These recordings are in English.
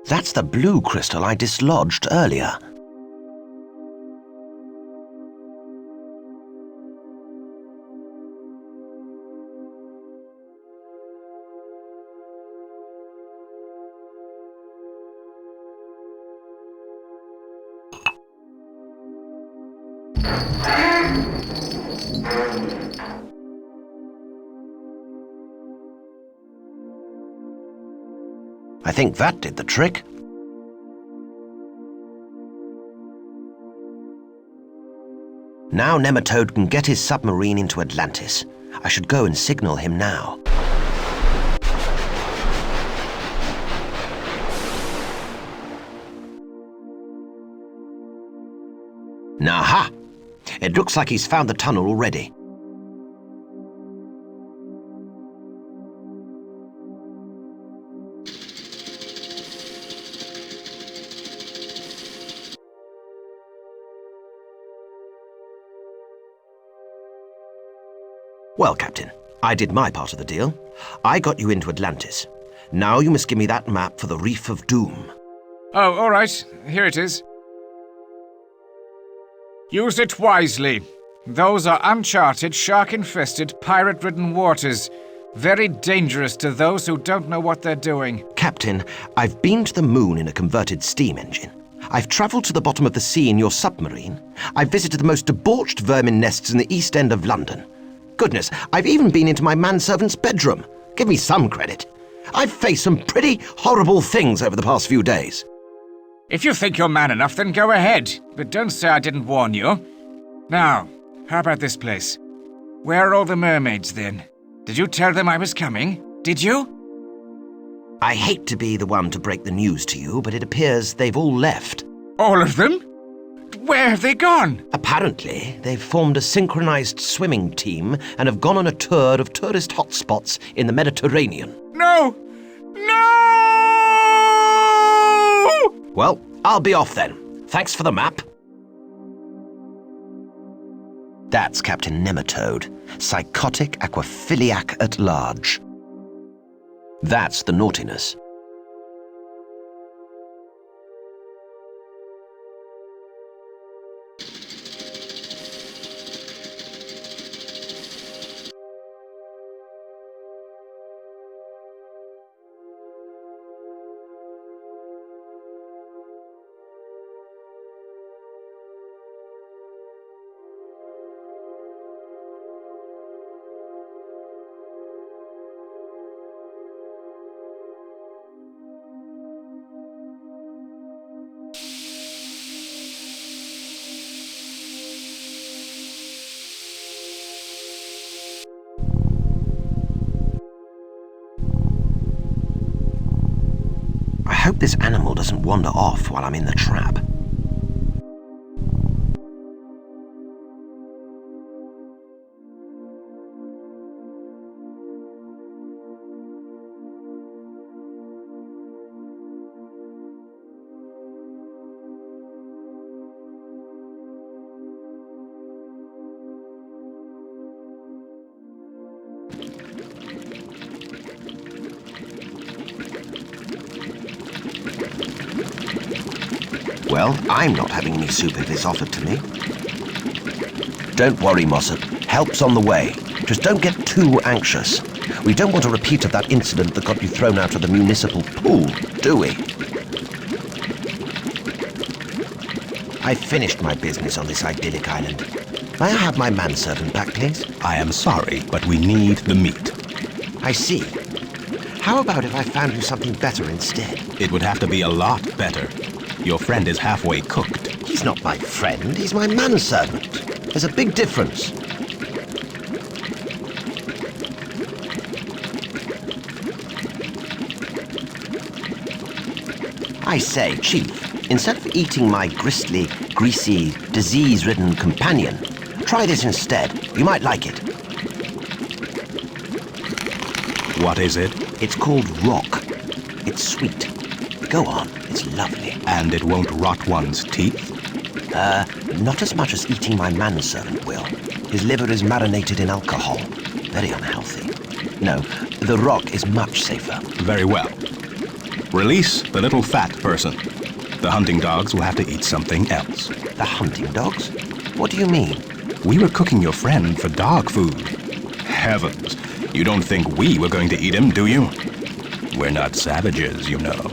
That's the blue crystal I dislodged earlier. I think that did the trick. Now Nematode can get his submarine into Atlantis. I should go and signal him now. Aha! It looks like he's found the tunnel already. Well, Captain, I did my part of the deal. I got you into Atlantis. Now you must give me that map for the Reef of Doom. Oh, all right. Here it is. Use it wisely. Those are uncharted, shark-infested, pirate-ridden waters. Very dangerous to those who don't know what they're doing. Captain, I've been to the moon in a converted steam engine. I've travelled to the bottom of the sea in your submarine. I've visited the most debauched vermin nests in the East End of London. Goodness, I've even been into my manservant's bedroom. Give me some credit. I've faced some pretty horrible things over the past few days. If you think you're man enough, then go ahead. But don't say I didn't warn you. Now, how about this place? Where are all the mermaids, then? Did you tell them I was coming? Did you? I hate to be the one to break the news to you, but it appears they've all left. All of them? Where have they gone? Apparently, they've formed a synchronized swimming team and have gone on a tour of tourist hotspots in the Mediterranean. No! No! Well, I'll be off then. Thanks for the map. That's Captain Nematode, psychotic aquaphiliac at large. That's the naughtiness. I hope this animal doesn't wander off while I'm in the trap. Well, I'm not having any soup if it's offered to me. Don't worry, Mossop. Help's on the way. Just don't get too anxious. We don't want a repeat of that incident that got you thrown out of the municipal pool, do we? I've finished my business on this idyllic island. May I have my manservant back, please? I am sorry, but we need the meat. I see. How about if I found you something better instead? It would have to be a lot better. Your friend is halfway cooked. He's not my friend, he's my manservant. There's a big difference. I say, Chief, instead of eating my gristly, greasy, disease-ridden companion, try this instead. You might like it. What is it? It's called rock. It's sweet. Go on, it's lovely. And it won't rot one's teeth? Not as much as eating my manservant will. His liver is marinated in alcohol. Very unhealthy. No, the rock is much safer. Very well. Release the little fat person. The hunting dogs will have to eat something else. The hunting dogs? What do you mean? We were cooking your friend for dog food. Heavens, you don't think we were going to eat him, do you? We're not savages, you know.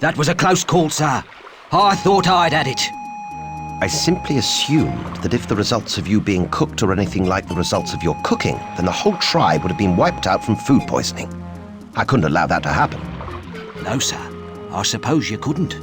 That was a close call, sir. I thought I'd had it. I simply assumed that if the results of you being cooked are anything like the results of your cooking, then the whole tribe would have been wiped out from food poisoning. I couldn't allow that to happen. No, sir. I suppose you couldn't.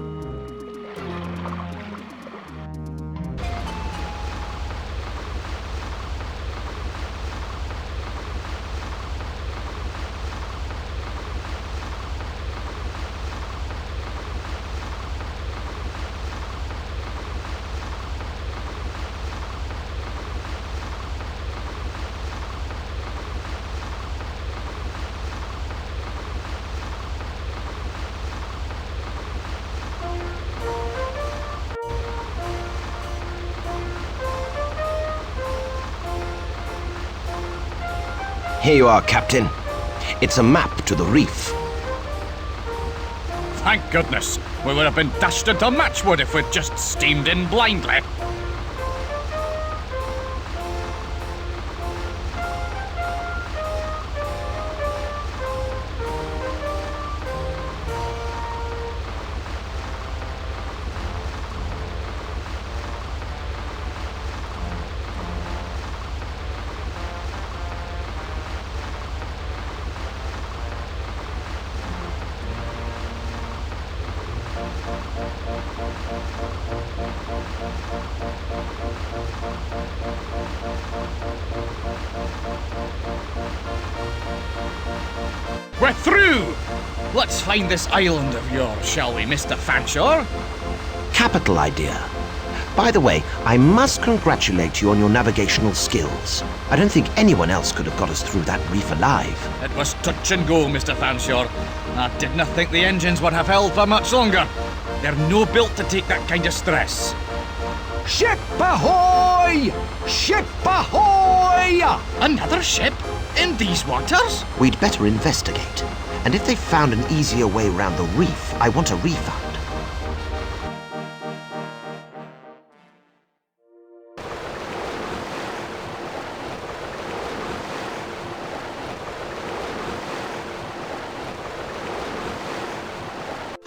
Here you are, Captain. It's a map to the reef. Thank goodness. We would have been dashed into matchwood if we'd just steamed in blindly. We're through! Let's find this island of yours, shall we, Mr. Fanshawe? Capital idea. By the way, I must congratulate you on your navigational skills. I don't think anyone else could have got us through that reef alive. It was touch and go, Mr. Fanshawe. I did not think the engines would have held for much longer. They're no built to take that kind of stress. Ship ahoy! Ship ahoy! Another ship? In these waters? We'd better investigate. And if they found an easier way round the reef, I want a refund.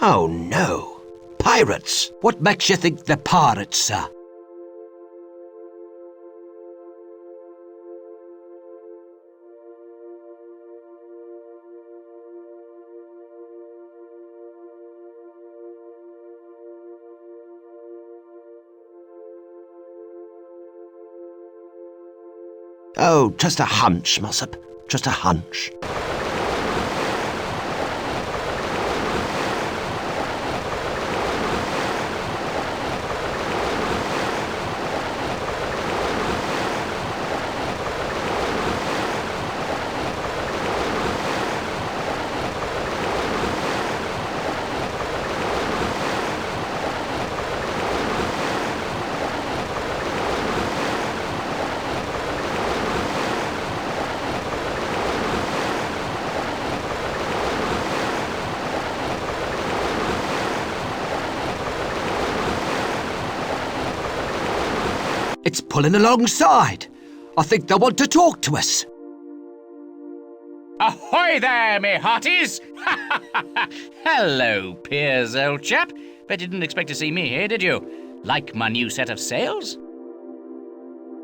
Oh no! Pirates! What makes you think they're pirates, sir? Oh, just a hunch, Mossop. Just a hunch. It's pulling alongside. I think they want to talk to us. Ahoy there, me hearties! Hello, Piers, old chap. Bet you didn't expect to see me here, did you? Like my new set of sails?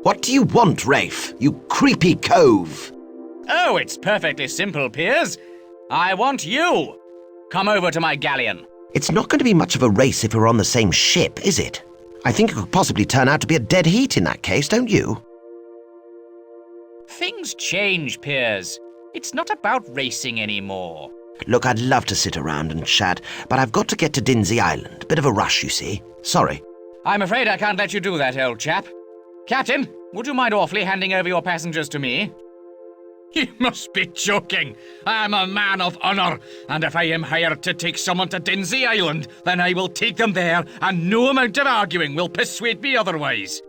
What do you want, Rafe? You creepy cove! Oh, it's perfectly simple, Piers. I want you. Come over to my galleon. It's not going to be much of a race if we're on the same ship, is it? I think it could possibly turn out to be a dead heat in that case, don't you? Things change, Piers. It's not about racing anymore. Look, I'd love to sit around and chat, but I've got to get to Dinsey Island. Bit of a rush, you see. Sorry. I'm afraid I can't let you do that, old chap. Captain, would you mind awfully handing over your passengers to me? You must be joking. I'm a man of honour, and if I am hired to take someone to Dinsey Island, then I will take them there, and no amount of arguing will persuade me otherwise.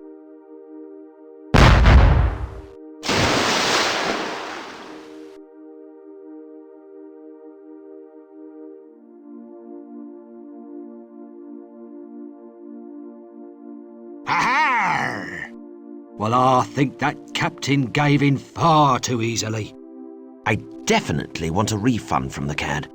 Well, I think that captain gave in far too easily. I definitely want a refund from the cad.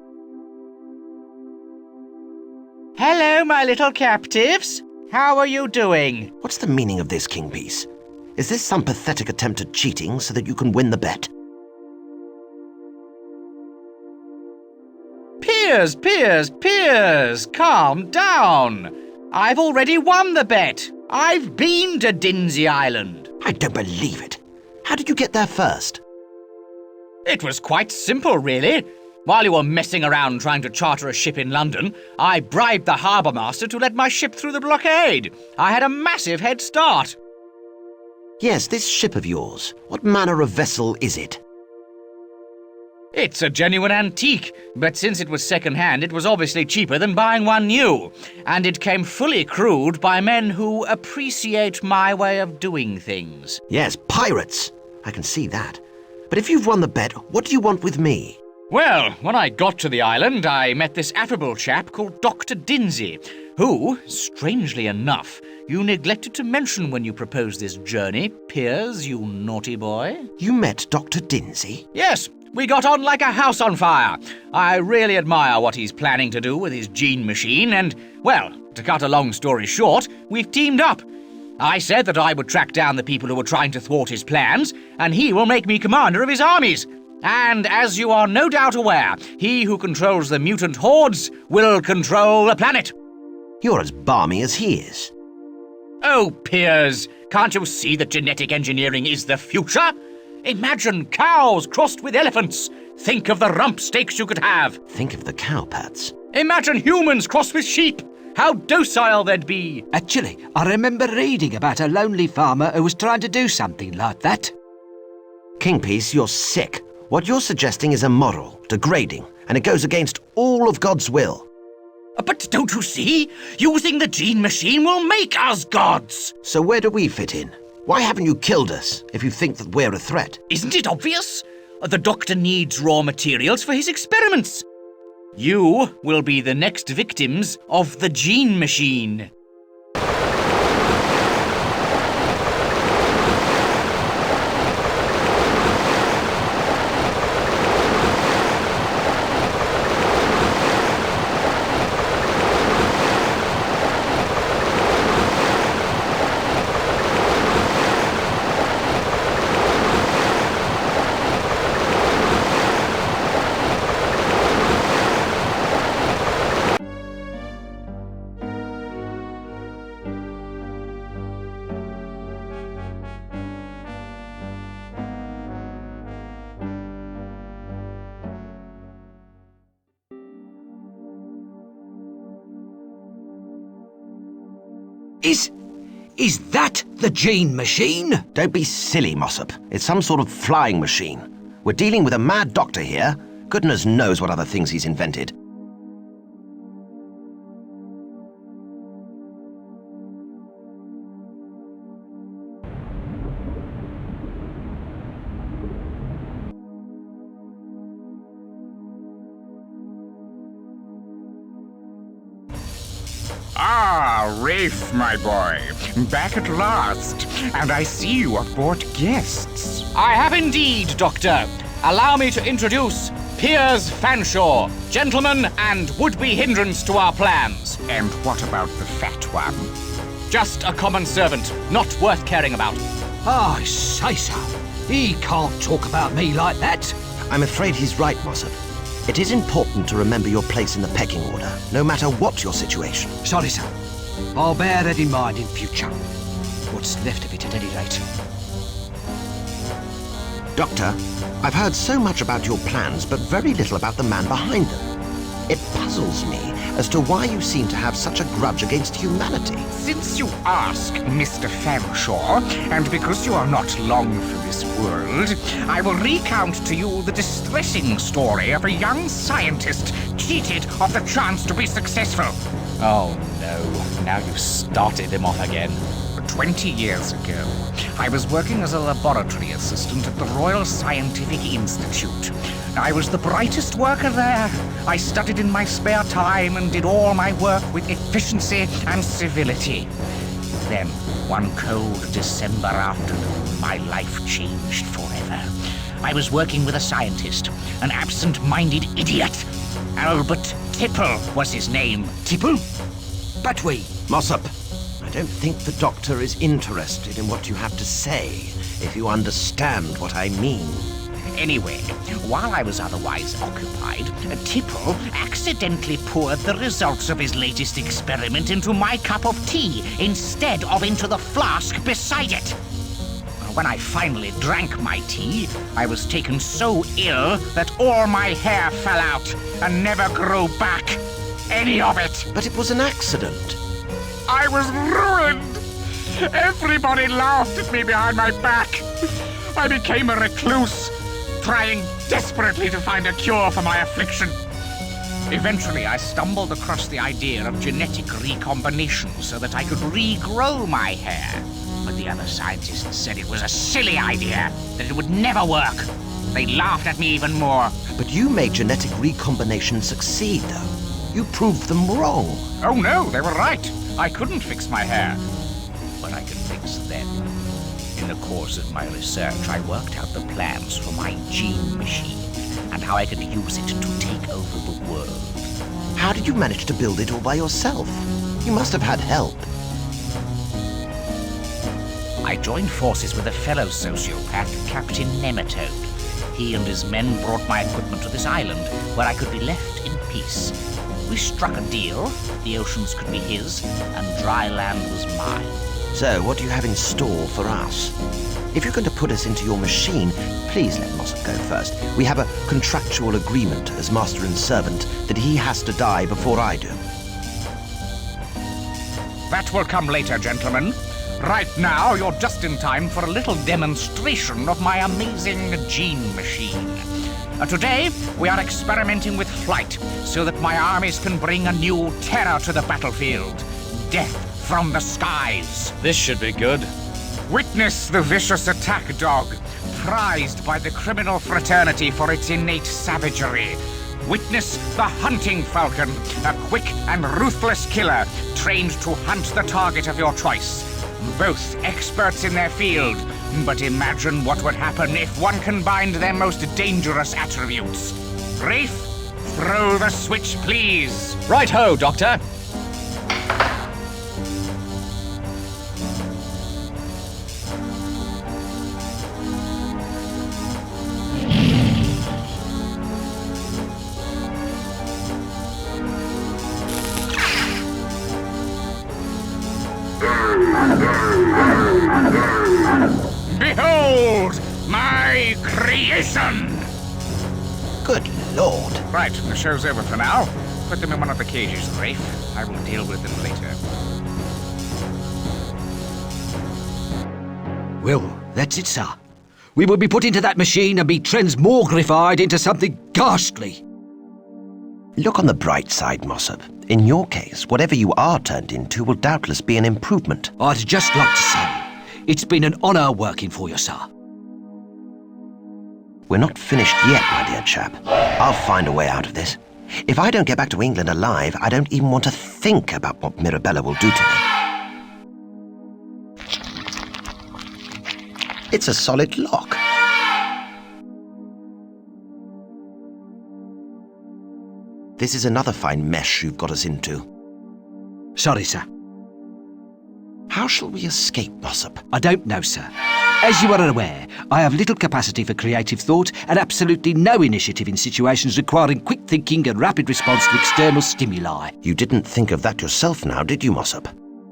Hello, my little captives. How are you doing? What's the meaning of this, Kingpiece? Is this some pathetic attempt at cheating so that you can win the bet? Piers, calm down. I've already won the bet. I've been to Dinsey Island. I don't believe it. How did you get there first? It was quite simple, really. While you were messing around trying to charter a ship in London, I bribed the harbour master to let my ship through the blockade. I had a massive head start. Yes, this ship of yours. What manner of vessel is it? It's a genuine antique, but since it was second-hand, it was obviously cheaper than buying one new. And it came fully crewed by men who appreciate my way of doing things. Yes, pirates. I can see that. But if you've won the bet, what do you want with me? Well, when I got to the island, I met this affable chap called Dr. Dinsey, who, strangely enough, you neglected to mention when you proposed this journey, Piers, you naughty boy. You met Dr. Dinsey? Yes, we got on like a house on fire. I really admire what he's planning to do with his gene machine and, well, to cut a long story short, we've teamed up. I said that I would track down the people who were trying to thwart his plans, and he will make me commander of his armies. And as you are no doubt aware, he who controls the mutant hordes will control the planet. You're as balmy as he is. Oh, Piers, can't you see that genetic engineering is the future? Imagine cows crossed with elephants. Think of the rump steaks you could have. Think of the cowpats. Imagine humans crossed with sheep. How docile they'd be. Actually, I remember reading about a lonely farmer who was trying to do something like that. Kingpiece, you're sick. What you're suggesting is immoral, degrading, and it goes against all of God's will. But don't you see? Using the gene machine will make us gods. So where do we fit in? Why haven't you killed us if you think that we're a threat? Isn't it obvious? The doctor needs raw materials for his experiments. You will be the next victims of the gene machine. Is that the gene machine? Don't be silly, Mossop. It's some sort of flying machine. We're dealing with a mad doctor here. Goodness knows what other things he's invented. Ah, Rafe, my boy. Back at last. And I see you have brought guests. I have indeed, Doctor. Allow me to introduce Piers Fanshawe, gentleman and would-be hindrance to our plans. And what about the fat one? Just a common servant, not worth caring about. I say so. He can't talk about me like that. I'm afraid he's right, Mossop. It is important to remember your place in the pecking order, no matter what your situation. Sorry, sir. I'll bear that in mind in future. What's left of it at any rate. Doctor, I've heard so much about your plans, but very little about the man behind them. It puzzles me as to why you seem to have such a grudge against humanity. Since you ask, Mr. Fanshawe, and because you are not long for this world, I will recount to you the distressing story of a young scientist cheated of the chance to be successful. Oh no, now you've started him off again. 20 years ago, I was working as a laboratory assistant at the Royal Scientific Institute. I was the brightest worker there. I studied in my spare time and did all my work with efficiency and civility. Then, One cold December afternoon, my life changed forever. I was working with a scientist, an absent-minded idiot. Albert Tipple was his name. Tipple? But we... Mossop, I don't think the doctor is interested in what you have to say, if you understand what I mean. Anyway, while I was otherwise occupied, Tipple accidentally poured the results of his latest experiment into my cup of tea instead of into the flask beside it. When I finally drank my tea, I was taken so ill that all my hair fell out and never grew back. Any of it. But it was an accident. I was ruined. Everybody laughed at me behind my back. I became a recluse, trying desperately to find a cure for my affliction. Eventually, I stumbled across the idea of genetic recombination so that I could regrow my hair. But the other scientists said it was a silly idea, that it would never work. They laughed at me even more. But you made genetic recombination succeed, though. You proved them wrong. Oh no, they were right. I couldn't fix my hair. But I can fix them. In the course of my research, I worked out the plans for my gene machine and how I could use it to take over the world. How did you manage to build it all by yourself? You must have had help. I joined forces with a fellow sociopath, Captain Nematode. He and his men brought my equipment to this island, where I could be left in peace. We struck a deal. The oceans could be his, and dry land was mine. So, what do you have in store for us? If you're going to put us into your machine, please let Mossop go first. We have a contractual agreement as master and servant that he has to die before I do. That will come later, gentlemen. Right now, you're just in time for a little demonstration of my amazing gene machine. Today, we are experimenting with flight so that my armies can bring a new terror to the battlefield. Death from the skies. This should be good. Witness the vicious attack dog, prized by the criminal fraternity for its innate savagery. Witness the hunting falcon, a quick and ruthless killer trained to hunt the target of your choice. Both experts in their field, but imagine what would happen if one combined their most dangerous attributes. Rafe, throw the switch, please. Right-ho, Doctor. Behold, my creation! Good Lord. Right, the show's over for now. Put them in one of the cages, Rafe. I will deal with them later. Well, that's it, sir. We will be put into that machine and be transmogrified into something ghastly. Look on the bright side, Mossop. In your case, whatever you are turned into will doubtless be an improvement. I'd just like to say, it's been an honour working for you, sir. We're not finished yet, my dear chap. I'll find a way out of this. If I don't get back to England alive, I don't even want to think about what Mirabella will do to me. It's a solid lock. This is another fine mesh you've got us into. Sorry, sir. How shall we escape, Mossop? I don't know, sir. As you are aware, I have little capacity for creative thought and absolutely no initiative in situations requiring quick thinking and rapid response to external stimuli. You didn't think of that yourself now, did you, Mossop?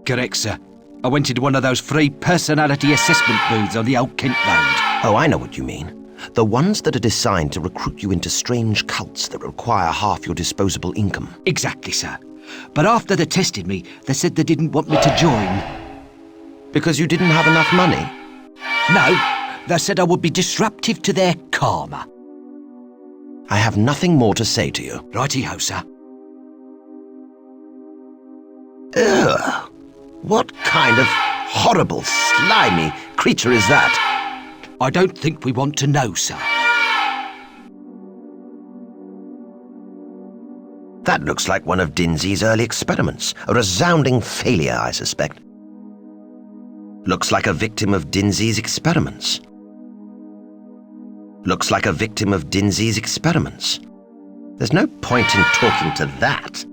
Correct, sir. I went into one of those free personality assessment booths on the Old Kent Road. Oh, I know what you mean. The ones that are designed to recruit you into strange cults that require half your disposable income. Exactly, sir. But after they tested me, they said they didn't want me to join. Because you didn't have enough money? No, they said I would be disruptive to their karma. I have nothing more to say to you. Righty-ho, sir. Ugh! What kind of horrible, slimy creature is that? I don't think we want to know, sir. That looks like one of Dinsey's early experiments. A resounding failure, I suspect. Looks like a victim of Dinsey's experiments. Looks like a victim of Dinsey's experiments. There's no point in talking to that.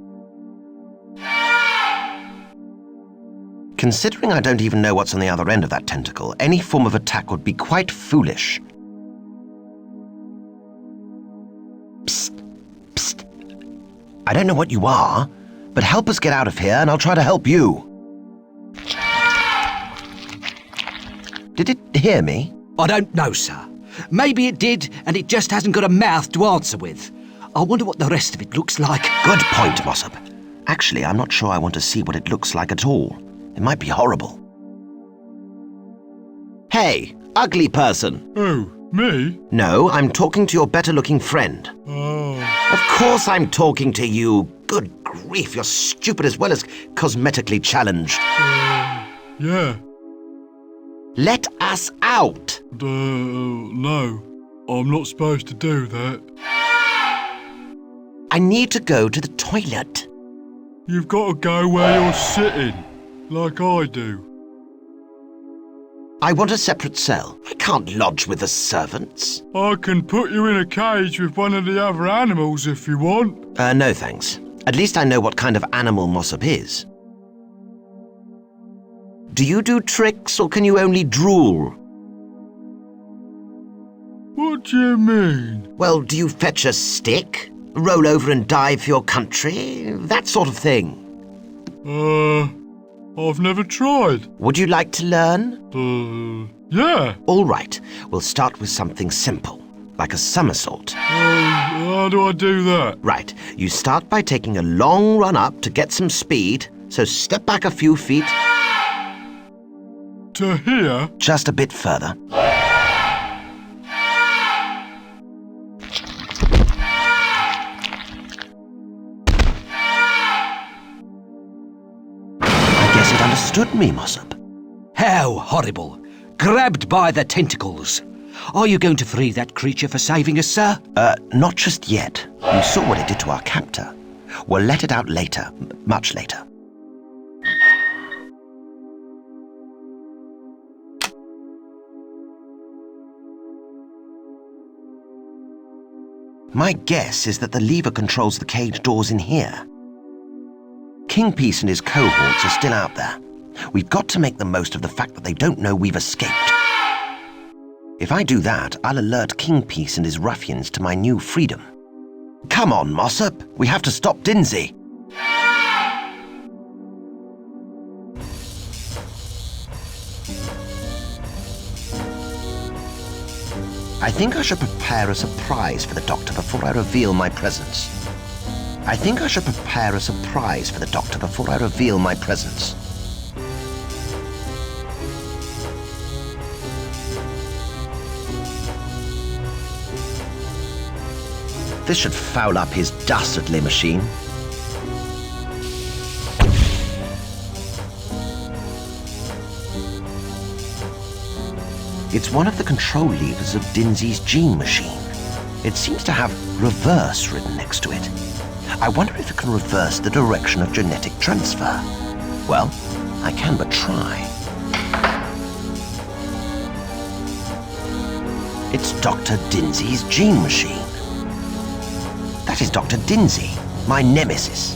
Considering I don't even know what's on the other end of that tentacle, any form of attack would be quite foolish. Psst. Psst. I don't know what you are, but help us get out of here and I'll try to help you. Did it hear me? I don't know, sir. Maybe it did, and it just hasn't got a mouth to answer with. I wonder what the rest of it looks like. Good point, Mossop. Actually, I'm not sure I want to see what it looks like at all. It might be horrible. Hey, ugly person. Oh, me? No, I'm talking to your better-looking friend. Oh. Of course I'm talking to you. Good grief, you're stupid as well as cosmetically challenged. Yeah. Let us out! No. I'm not supposed to do that. I need to go to the toilet. You've got to go where you're sitting, like I do. I want a separate cell. I can't lodge with the servants. I can put you in a cage with one of the other animals if you want. No thanks. At least I know what kind of animal Mossop is. Do you do tricks or can you only drool? What do you mean? Well, do you fetch a stick? Roll over and dive for your country? That sort of thing. I've never tried. Would you like to learn? Yeah. All right, we'll start with something simple, like a somersault. How do I do that? Right, you start by taking a long run up to get some speed, so step back a few feet. To here? Just a bit further. I guess it understood me, Mossop. How horrible. Grabbed by the tentacles. Are you going to free that creature for saving us, sir? Not just yet. You saw what it did to our captor. We'll let it out later, much later. My guess is that the lever controls the cage doors in here. Kingpiece and his cohorts are still out there. We've got to make the most of the fact that they don't know we've escaped. If I do that, I'll alert Kingpiece and his ruffians to my new freedom. Come on, Mossop. We have to stop Dinsey. I think I should prepare a surprise for the Doctor before I reveal my presence. This should foul up his dastardly machine. It's one of the control levers of Dinsey's gene machine. It seems to have reverse written next to it. I wonder if it can reverse the direction of genetic transfer. Well, I can but try. It's Dr. Dinsey's gene machine. That is Dr. Dinsey, my nemesis.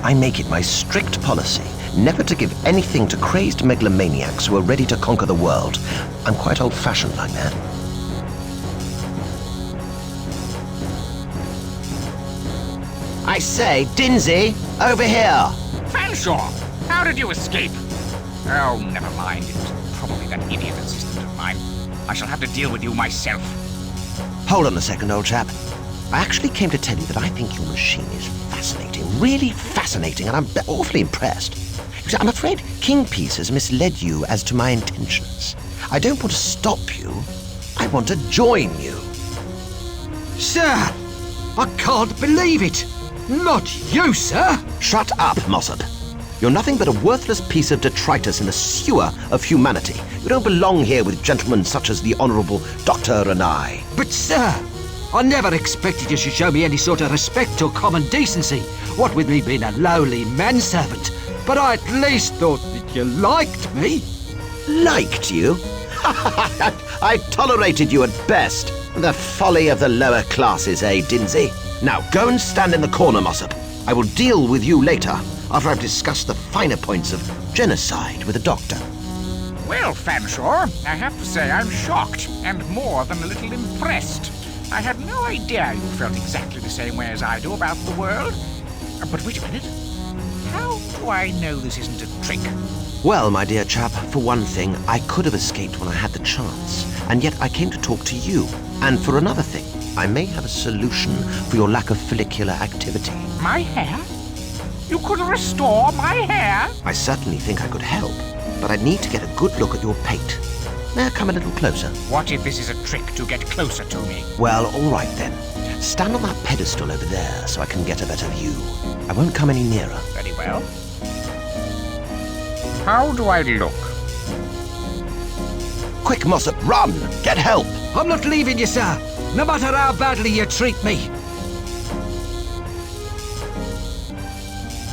I make it my strict policy never to give anything to crazed megalomaniacs who are ready to conquer the world. I'm quite old-fashioned like that. I say, Dinsey, over here! Fanshawe, how did you escape? Oh, never mind. It was probably that idiot assistant of mine. I shall have to deal with you myself. Hold on a second, old chap. I actually came to tell you that I think your machine is fascinating, really fascinating, and I'm awfully impressed. You see, I'm afraid Kingpiece has misled you as to my intentions. I don't want to stop you. I want to join you. Sir, I can't believe it. Not you, sir. Shut up, Mossop. You're nothing but a worthless piece of detritus in the sewer of humanity. You don't belong here with gentlemen such as the Honourable Doctor and I. But, sir, I never expected you should show me any sort of respect or common decency. What with me being a lowly manservant. but I at least thought that you liked me. Liked you? I tolerated you at best. The folly of the lower classes, eh, Dinsey? Now go and stand in the corner, Mossop. I will deal with you later, after I've discussed the finer points of genocide with the doctor. Well, Fanshawe, I have to say I'm shocked and more than a little impressed. I had no idea you felt exactly the same way as I do about the world. But wait a minute. How do I know this isn't a trick? Well, my dear chap, for one thing, I could have escaped when I had the chance, and yet I came to talk to you. And for another thing, I may have a solution for your lack of follicular activity. My hair? You could restore my hair? I certainly think I could help, but I need to get a good look at your pate. May I come a little closer? What if this is a trick to get closer to me? Well, all right then. Stand on that pedestal over there so I can get a better view. I won't come any nearer. Very well. How do I look? Quick, Mossop, run! Get help! I'm not leaving you, sir, no matter how badly you treat me.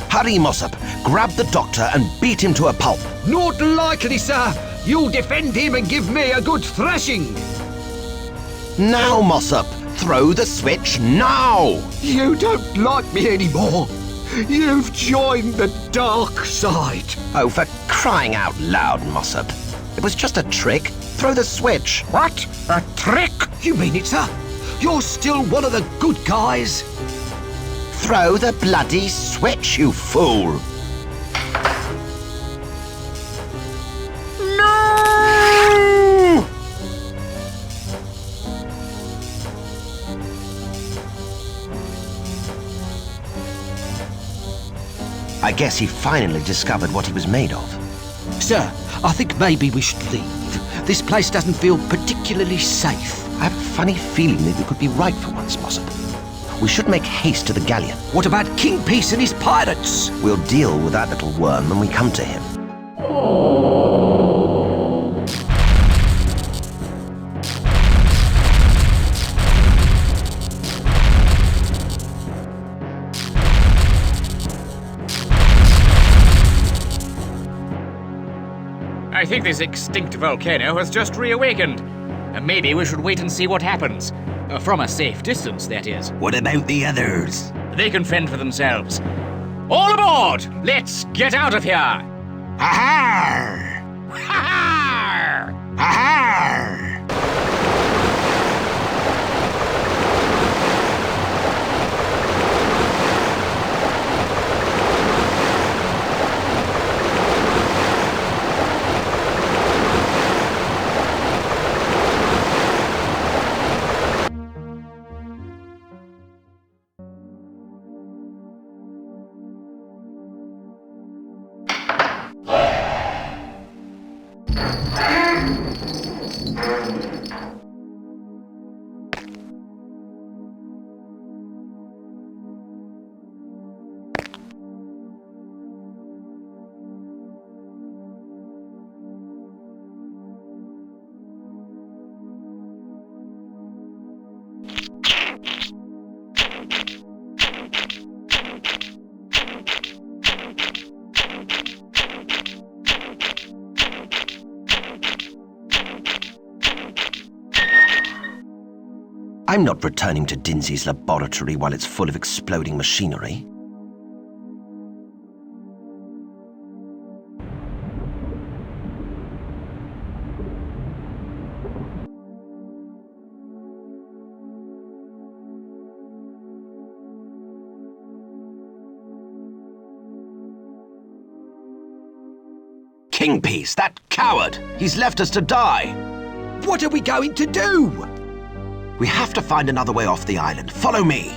Hurry, Mossop. Grab the doctor and beat him to a pulp. Not likely, sir. You'll defend him and give me a good thrashing. Now, Mossop. Throw the switch now! You don't like me anymore. You've joined the dark side. Oh, for crying out loud, Mossop. It was just a trick. Throw the switch. What? A trick? You mean it, sir? You're still one of the good guys? Throw the bloody switch, you fool! No! I guess he finally discovered what he was made of. Sir, I think maybe we should leave. This place doesn't feel particularly safe. I have a funny feeling that you could be right for once, Mossop. We should make haste to the galleon. What about King Peace and his pirates? We'll deal with that little worm when we come to him. I think this extinct volcano has just reawakened. Maybe we should wait and see what happens. From a safe distance, that is. What about the others? They can fend for themselves. All aboard! Let's get out of here! Ha-ha! Ha-ha! Ha-ha! I'm not returning to Dinsey's laboratory while it's full of exploding machinery. Kingpiece, that coward! He's left us to die! What are we going to do? We have to find another way off the island. Follow me!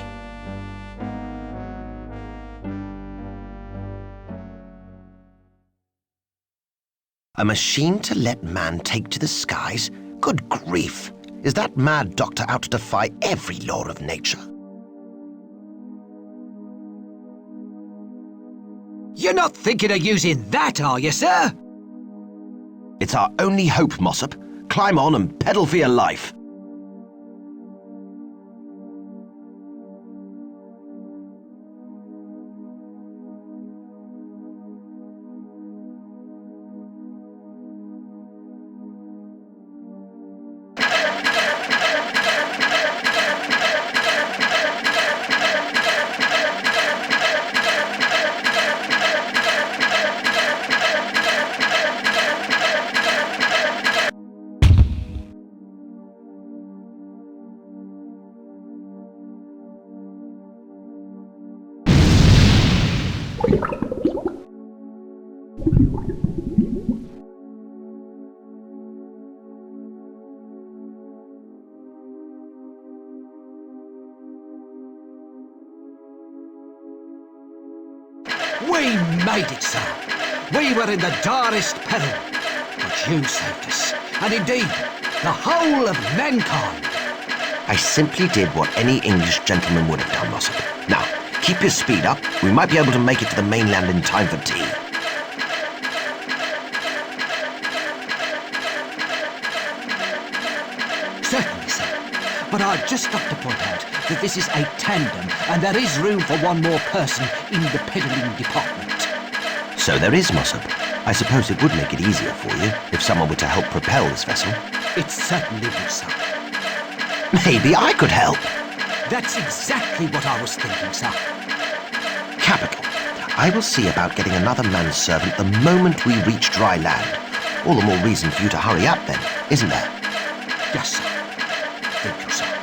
A machine to let man take to the skies? Good grief! Is that mad doctor out to defy every law of nature? You're not thinking of using that, are you, sir? It's our only hope, Mossop. Climb on and pedal for your life. We made it, sir. We were in the direst peril, but you saved us, and indeed, the whole of mankind. I simply did what any English gentleman would have done, Mossop. Now, keep your speed up. We might be able to make it to the mainland in time for tea. Certainly, sir. But I've just got to point out that this is a tandem, and there is room for one more person in the peddling department. So there is, Mossop. I suppose it would make it easier for you if someone were to help propel this vessel. It certainly would, sir. Maybe I could help. That's exactly what I was thinking, sir. Capital. I will see about getting another manservant the moment we reach dry land. All the more reason for you to hurry up then, isn't there? Yes, sir. Thank you, sir.